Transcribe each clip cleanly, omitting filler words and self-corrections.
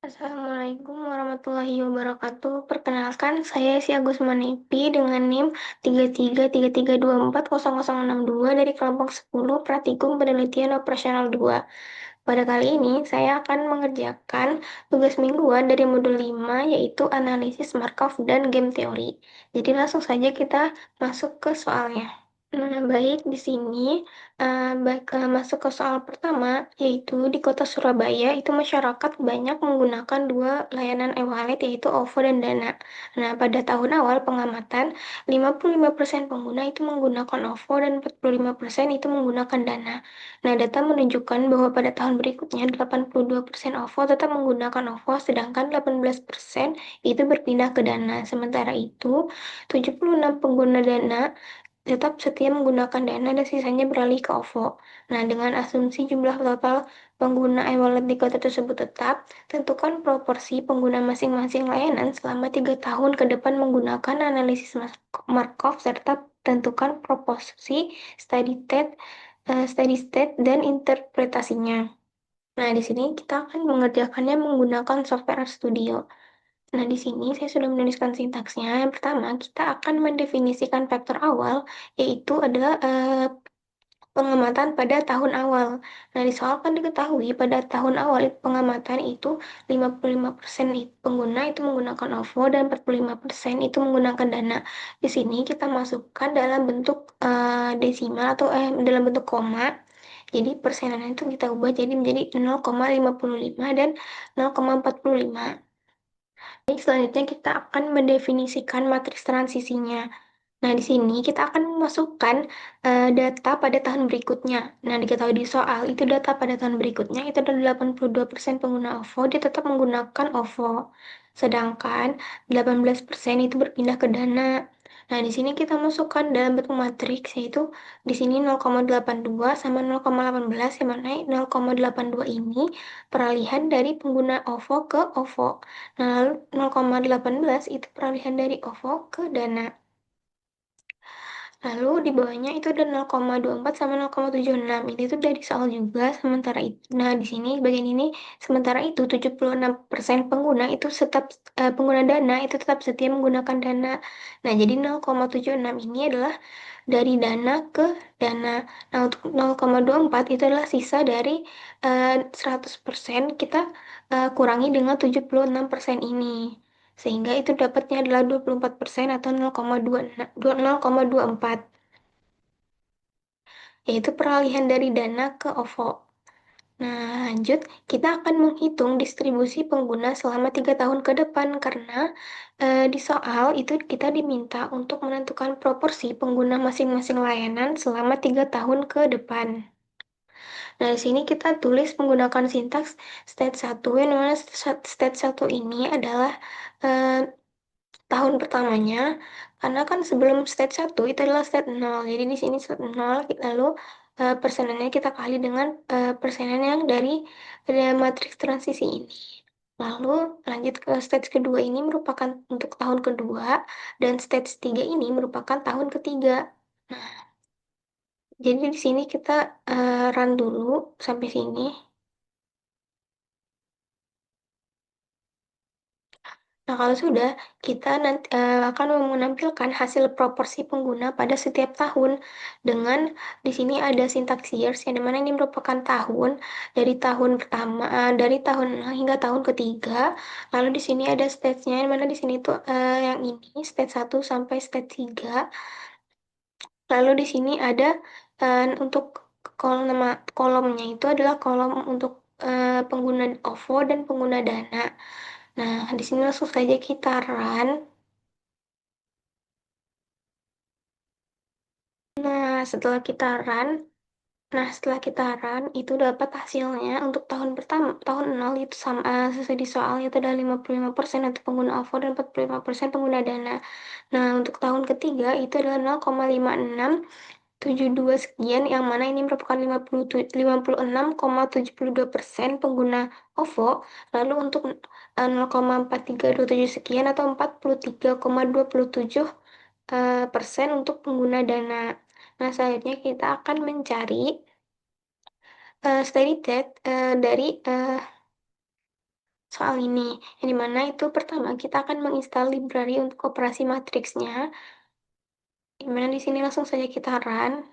Assalamualaikum warahmatullahi wabarakatuh. Perkenalkan, saya si Agus Manepi dengan NIM 3333240062 dari kelompok 10 Pratikum Penelitian Operasional 2. Pada kali ini, saya akan mengerjakan tugas mingguan dari modul 5, yaitu analisis Markov dan game teori. Jadi langsung saja kita masuk ke soalnya. Nah, baik, di sini masuk ke soal pertama, yaitu di kota Surabaya itu masyarakat banyak menggunakan dua layanan e-wallet, yaitu OVO dan Dana. Nah, pada tahun awal pengamatan, 55% pengguna itu menggunakan OVO dan 45% itu menggunakan Dana. Nah, data menunjukkan bahwa pada tahun berikutnya 82% OVO tetap menggunakan OVO, sedangkan 18% itu berpindah ke Dana. Sementara itu, 76 pengguna Dana tetap setia menggunakan Dana dan sisanya beralih ke OVO. Nah, dengan asumsi jumlah total pengguna e-wallet di kota tersebut tetap, tentukan proporsi pengguna masing-masing layanan selama 3 tahun ke depan menggunakan analisis Markov serta tentukan proporsi steady state, steady state dan interpretasinya. Nah, di sini kita akan mengerjakannya menggunakan software RStudio. Nah, di sini saya sudah menuliskan sintaksnya. Yang pertama, kita akan mendefinisikan vektor awal, yaitu adalah pengamatan pada tahun awal. Nah, di soal kan diketahui pada tahun awal pengamatan itu 55% pengguna itu menggunakan OVO dan 45% itu menggunakan Dana. Di sini kita masukkan dalam bentuk desimal atau dalam bentuk koma. Jadi persenannya itu kita ubah jadi menjadi 0,55 dan 0,45. Baik, selanjutnya kita akan mendefinisikan matriks transisinya. Nah, di sini kita akan memasukkan data pada tahun berikutnya. Nah, diketahui di soal, itu data pada tahun berikutnya, itu ada 82% pengguna OVO, dia tetap menggunakan OVO. Sedangkan 18% itu berpindah ke Dana. Nah, di sini kita masukkan dalam bentuk matriks, yaitu di sini 0,82 sama 0,18, yang mana 0,82 ini peralihan dari pengguna OVO ke OVO. Nah, lalu 0,18 itu peralihan dari OVO ke Dana. Lalu di bawahnya itu ada 0,24 sama 0,76. Ini tuh dari soal juga. Sementara itu, nah di sini bagian ini sementara itu 76% pengguna itu tetap pengguna Dana itu tetap setia menggunakan Dana. Nah, jadi 0,76 ini adalah dari Dana ke Dana. Nah, untuk 0,24 itu adalah sisa dari 100% kita kurangi dengan 76% ini. Sehingga itu dapatnya adalah 24% atau 0,24, yaitu peralihan dari Dana ke OVO. Nah, lanjut, kita akan menghitung distribusi pengguna selama 3 tahun ke depan karena di soal itu kita diminta untuk menentukan proporsi pengguna masing-masing layanan selama 3 tahun ke depan. Nah, di sini kita tulis menggunakan sintaks state 1, yang mana state 1 ini adalah eh, tahun pertamanya, karena kan sebelum stage 1 itu adalah stage 0. Jadi di sini stage 0, lalu persenannya kita kali dengan persenan yang dari matriks transisi ini. Lalu lanjut ke stage kedua, ini merupakan untuk tahun kedua, dan stage 3 ini merupakan tahun ketiga. Nah, jadi di sini kita run dulu sampai sini. Nah, kalau sudah, kita nanti akan menampilkan hasil proporsi pengguna pada setiap tahun dengan di sini ada syntax years yang dimana ini merupakan tahun dari tahun pertama dari tahun hingga tahun ketiga. Lalu di sini ada stage-nya yang mana di sini tuh yang ini stage 1 sampai stage 3. Lalu di sini ada untuk kolomnya itu adalah kolom untuk pengguna OVO dan pengguna Dana. Nah, di sini langsung saja kita run. Nah, setelah kita run, itu dapat hasilnya untuk tahun pertama, tahun 0 itu sama sesuai di soal itu ada 55% untuk pengguna OVO dan 45% pengguna Dana. Nah, untuk tahun ketiga itu adalah 0,5672 sekian, yang mana ini merupakan 56,72% pengguna OVO. Lalu untuk 0,4327 sekian atau 43,27 persen untuk pengguna Dana. Nah, selanjutnya kita akan mencari steady state dari soal ini, yang dimana itu pertama kita akan menginstal library untuk operasi matriksnya, yang mana di sini langsung saja kita run.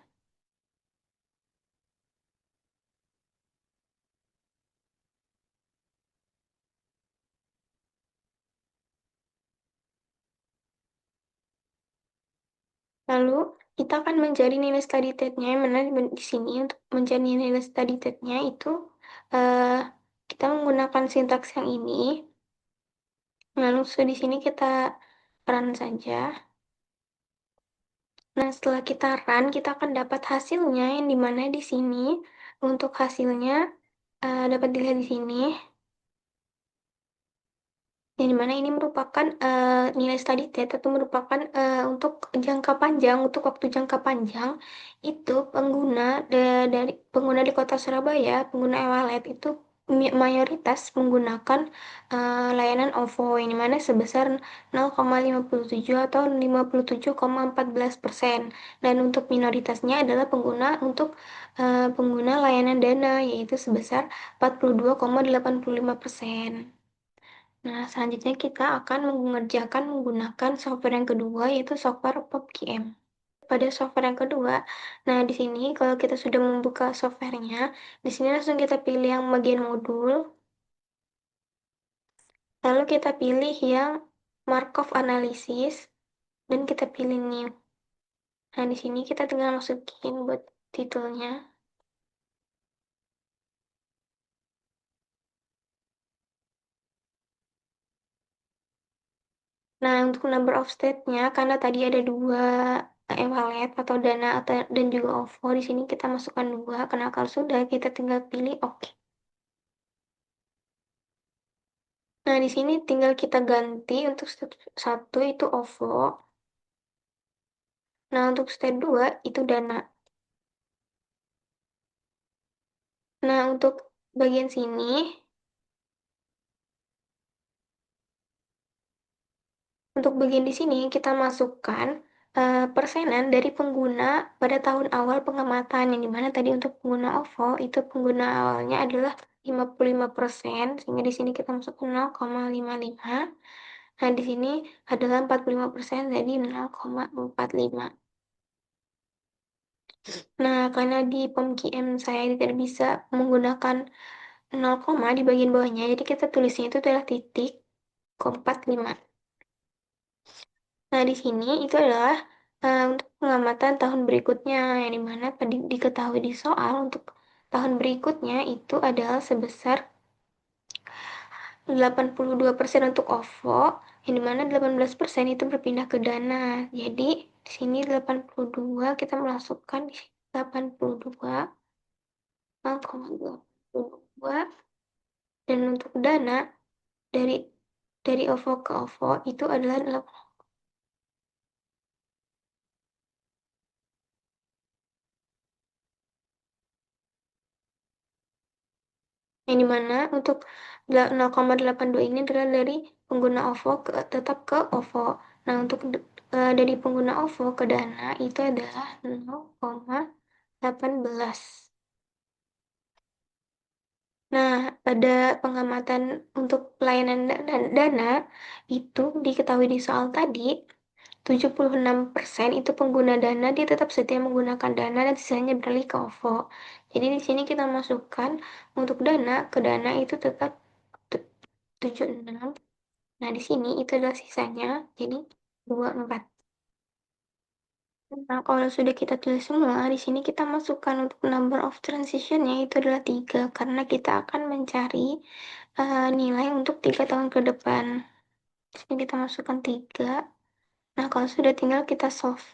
Lalu kita akan mencari nilai steady state-nya, yang mana di sini untuk mencari nilai steady state-nya itu eh, kita menggunakan sintaks yang ini. Lalu di sini kita run saja. Nah, setelah kita run, kita akan dapat hasilnya yang dimana di sini untuk hasilnya dapat dilihat di sini. Yang dimana ini merupakan nilai study state atau merupakan untuk jangka panjang, untuk waktu jangka panjang itu dari pengguna di Kota Surabaya, pengguna e-wallet itu mayoritas menggunakan layanan OVO yang dimana sebesar 0,57 atau 57,14%. Dan untuk minoritasnya adalah pengguna layanan Dana yaitu sebesar 42,85%. Nah, selanjutnya kita akan mengerjakan menggunakan software yang kedua, yaitu software PubGM. Pada software yang kedua, nah di sini kalau kita sudah membuka softwarenya, di sini langsung kita pilih yang bagian modul, lalu kita pilih yang Markov Analysis, dan kita pilih New. Nah, di sini kita tinggal masukin buat titelnya. Nah, untuk number of state-nya, karena tadi ada dua e-wallet atau Dana dan juga OVO, di sini kita masukkan dua. Karena kalau sudah, kita tinggal pilih oke. Nah, di sini tinggal kita ganti untuk state satu itu OVO. Nah, untuk state 2 itu Dana. Nah, untuk bagian sini, untuk bagian di sini kita masukkan persenan dari pengguna pada tahun awal pengamatan, yang dimana tadi untuk pengguna OVO itu pengguna awalnya adalah 55%, sehingga di sini kita masukkan 0,55. Nah, di sini adalah 45%, jadi 0,45. Nah, karena di POMQM saya tidak bisa menggunakan 0, di bagian bawahnya, jadi kita tulisnya itu adalah titik 45. Nah, di sini itu adalah untuk pengamatan tahun berikutnya, yang dimana tadi diketahui di soal untuk tahun berikutnya itu adalah sebesar 82% untuk OVO, yang dimana 18% itu berpindah ke Dana. Jadi, di sini 82, kita masukkan di sini 82, 0,82, dan untuk Dana dari OVO ke OVO itu adalah 8. Yang dimana untuk 0,82 ini adalah dari pengguna OVO tetap ke OVO. Nah, untuk dari pengguna OVO ke Dana itu adalah 0,18. Nah, pada pengamatan untuk pelayanan Dana itu diketahui di soal tadi 76% itu pengguna Dana dia tetap setia menggunakan Dana dan sisanya beralih ke OVO. Jadi di sini kita masukkan untuk Dana ke Dana itu tetap 76. Nah, di sini itu adalah sisanya jadi 24. Nah, kalau sudah kita tulis semua, di sini kita masukkan untuk number of transition-nya itu adalah 3 karena kita akan mencari nilai untuk 3 tahun ke depan. Di sini kita masukkan 3. Nah, kalau sudah tinggal kita solve.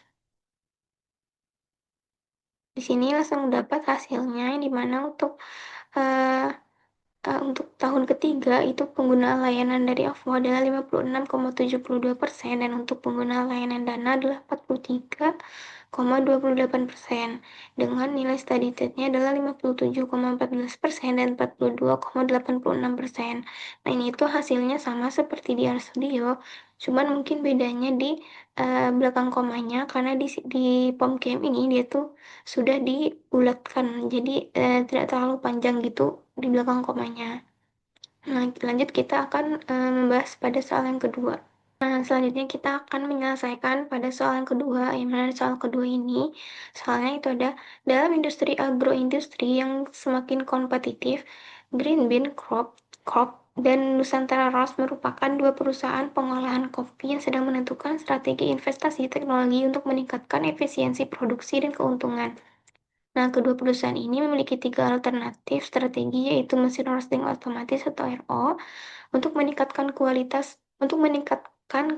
Di sini langsung dapat hasilnya, yang dimana uh, untuk tahun ketiga itu pengguna layanan dari OVO adalah 56,72% dan untuk pengguna layanan Dana adalah 43,28% dengan nilai steady state-nya adalah 57,14% dan 42,86%. Nah, ini itu hasilnya sama seperti di RStudio, cuman mungkin bedanya di belakang komanya karena di POMCAM ini dia tuh sudah dibulatkan, jadi tidak terlalu panjang gitu di belakang komanya. Nah, lanjut kita akan membahas pada soal yang kedua. Nah, selanjutnya kita akan menyelesaikan pada soal yang kedua, yang mana soal kedua ini, soalnya itu ada dalam industri agroindustri yang semakin kompetitif, Green Bean Corp dan Nusantara Roast merupakan dua perusahaan pengolahan kopi yang sedang menentukan strategi investasi teknologi untuk meningkatkan efisiensi produksi dan keuntungan. Nah, kedua perusahaan ini memiliki tiga alternatif strategi, yaitu mesin roasting otomatis atau RO, untuk meningkatkan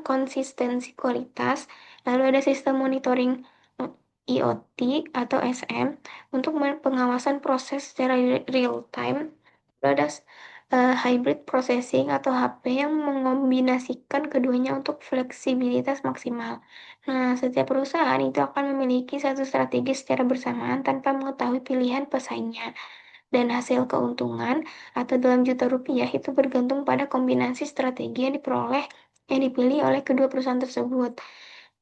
konsistensi kualitas, lalu ada sistem monitoring IoT atau SM untuk pengawasan proses secara real time, lalu ada hybrid processing atau HP yang mengombinasikan keduanya untuk fleksibilitas maksimal. Nah, setiap perusahaan itu akan memiliki satu strategi secara bersamaan tanpa mengetahui pilihan pesaingnya. Dan hasil keuntungan atau dalam juta rupiah itu bergantung pada kombinasi strategi yang dipilih oleh kedua perusahaan tersebut.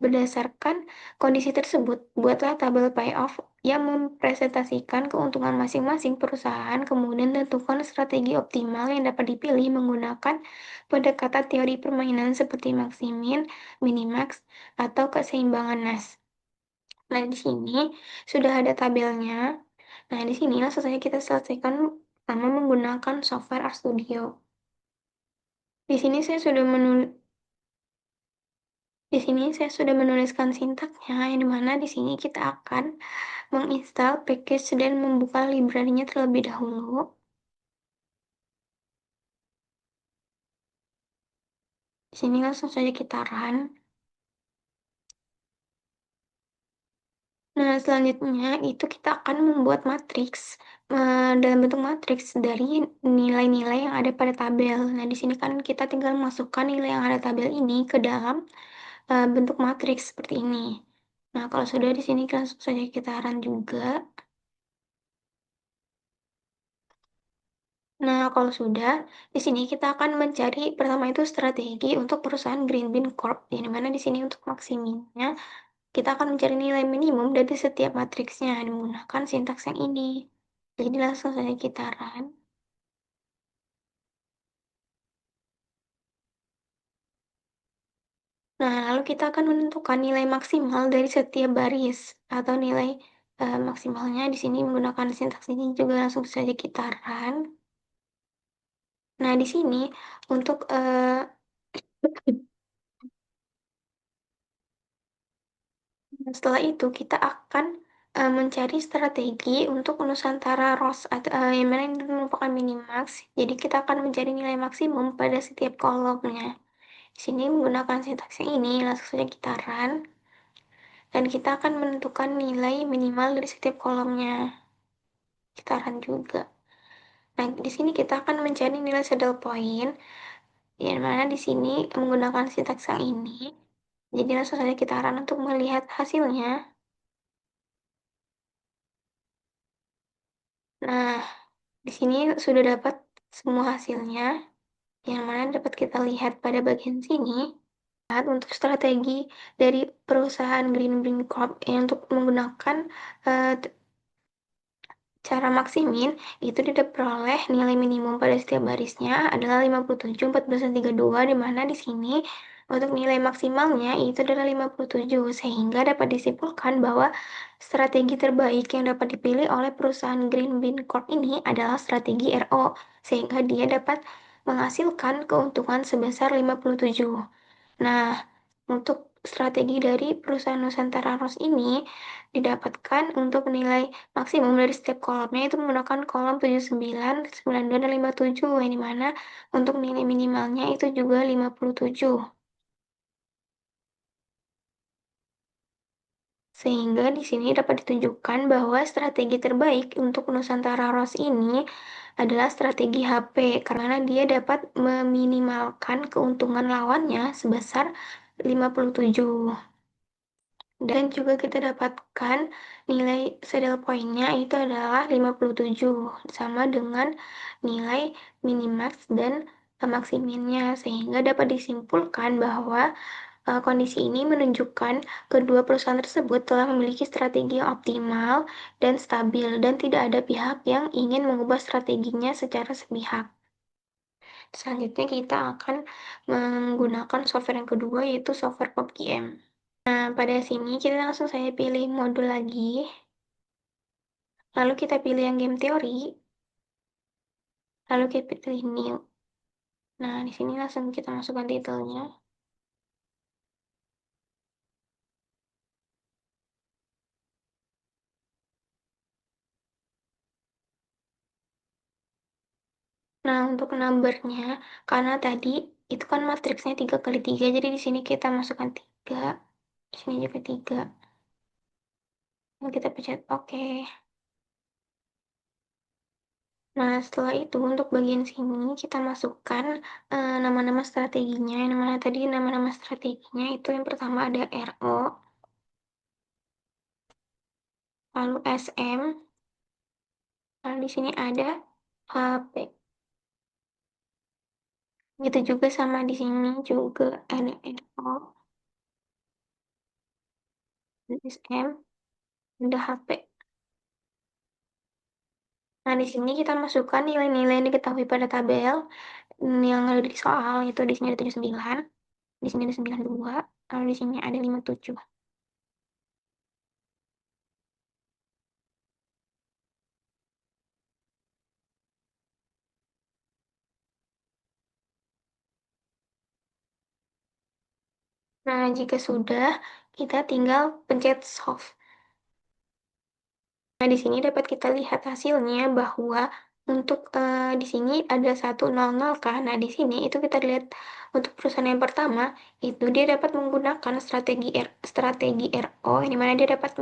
Berdasarkan kondisi tersebut, buatlah tabel payoff yang mempresentasikan keuntungan masing-masing perusahaan, kemudian tentukan strategi optimal yang dapat dipilih menggunakan pendekatan teori permainan seperti maksimin, minimax, atau keseimbangan Nash. Nah, di sini sudah ada tabelnya. Nah, di sini langsung saja kita selesaikan pertama menggunakan software RStudio. Di sini saya sudah menuliskan sintaksnya, yang dimana di sini kita akan menginstal package dan membuka library-nya terlebih dahulu. Di sini langsung saja kita run. Nah, selanjutnya itu kita akan membuat matriks dalam bentuk matriks dari nilai-nilai yang ada pada tabel. Nah, di sini kan kita tinggal masukkan nilai yang ada tabel ini ke dalam bentuk matriks seperti ini. Nah, kalau sudah di sini langsung saja kita run juga. Nah, kalau sudah, di sini kita akan mencari pertama itu strategi untuk perusahaan Green Bean Corp, di mana di sini untuk maksiminnya kita akan mencari nilai minimum dari setiap matriksnya menggunakan sintaks yang ini. Jadi langsung saja kita run. Nah, lalu kita akan menentukan nilai maksimal dari setiap baris atau nilai maksimalnya di sini menggunakan sintaks ini juga langsung saja kita run. Nah, di sini untuk setelah itu kita akan mencari strategi untuk Nusantara Roast atau yang mana itu merupakan minimax. Jadi kita akan mencari nilai maksimum pada setiap kolomnya. Di sini menggunakan sintaks yang ini langsung saja kita run dan kita akan menentukan nilai minimal dari setiap kolomnya. Kita run juga. Nah, di sini kita akan mencari nilai saddle point, yang mana di sini menggunakan sintaks yang ini. Jadi langsung saja kita run untuk melihat hasilnya. Nah, di sini sudah dapat semua hasilnya, yang mana dapat kita lihat pada bagian sini. Untuk strategi dari perusahaan Green Bean Corp yang untuk menggunakan uh, cara maksimin itu diperoleh nilai minimum pada setiap barisnya adalah 57, 14, dan 32, di mana di sini untuk nilai maksimalnya itu adalah 57, sehingga dapat disimpulkan bahwa strategi terbaik yang dapat dipilih oleh perusahaan Green Bean Corp ini adalah strategi RO, sehingga dia dapat menghasilkan keuntungan sebesar 57. Nah, untuk strategi dari perusahaan Nusantara Ros ini didapatkan untuk nilai maksimum dari setiap kolomnya itu menggunakan kolom 79, 92, dan 57, yang dimana untuk nilai minimalnya itu juga 57. Sehingga di sini dapat ditunjukkan bahwa strategi terbaik untuk Nusantara Ros ini adalah strategi HP, karena dia dapat meminimalkan keuntungan lawannya sebesar 57. Dan juga kita dapatkan nilai saddle point-nya itu adalah 57, sama dengan nilai minimax dan maksiminnya, sehingga dapat disimpulkan bahwa kondisi ini menunjukkan kedua perusahaan tersebut telah memiliki strategi yang optimal dan stabil, dan tidak ada pihak yang ingin mengubah strateginya secara sepihak. Selanjutnya kita akan menggunakan software yang kedua yaitu software PubGM. Nah, pada sini kita langsung saya pilih modul lagi, lalu kita pilih yang game teori, lalu kita pilih new. Nah, di sini langsung kita masukkan titelnya. Nah, untuk numbernya, karena tadi itu kan matriksnya 3 kali 3, jadi di sini kita masukkan 3, di sini juga 3. Lalu kita pencet OK. Nah, setelah itu untuk bagian sini kita masukkan nama-nama strateginya. Yang mana tadi nama-nama strateginya itu yang pertama ada RO, lalu SM, lalu di sini ada HP. Gitu juga sama di sini juga ada RO, SM, ada HP. Nah, di sini kita masukkan nilai-nilai yang diketahui pada tabel yang ada di soal, itu di sini ada 79, di sini ada 92, lalu di sini ada 57. Nah, jika sudah, kita tinggal pencet solve. Nah, di sini dapat kita lihat hasilnya bahwa untuk di sini ada 100 kan. Nah, di sini itu kita lihat untuk perusahaan yang pertama itu dia dapat menggunakan strategi RO yang dimana dia dapat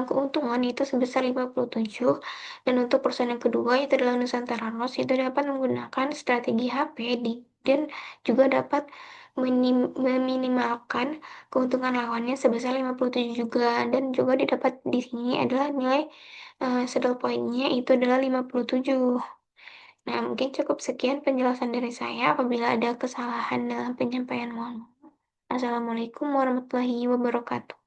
keuntungan itu sebesar 57, dan untuk perusahaan yang kedua itu adalah Nusantara Ros itu dapat menggunakan strategi HP dan juga dapat meminimalkan keuntungan lawannya sebesar 57 juga, dan juga didapat di sini adalah nilai saddle point-nya itu adalah 57. Nah, mungkin cukup sekian penjelasan dari saya. Apabila ada kesalahan dalam penyampaian mohon maaf. Assalamualaikum warahmatullahi wabarakatuh.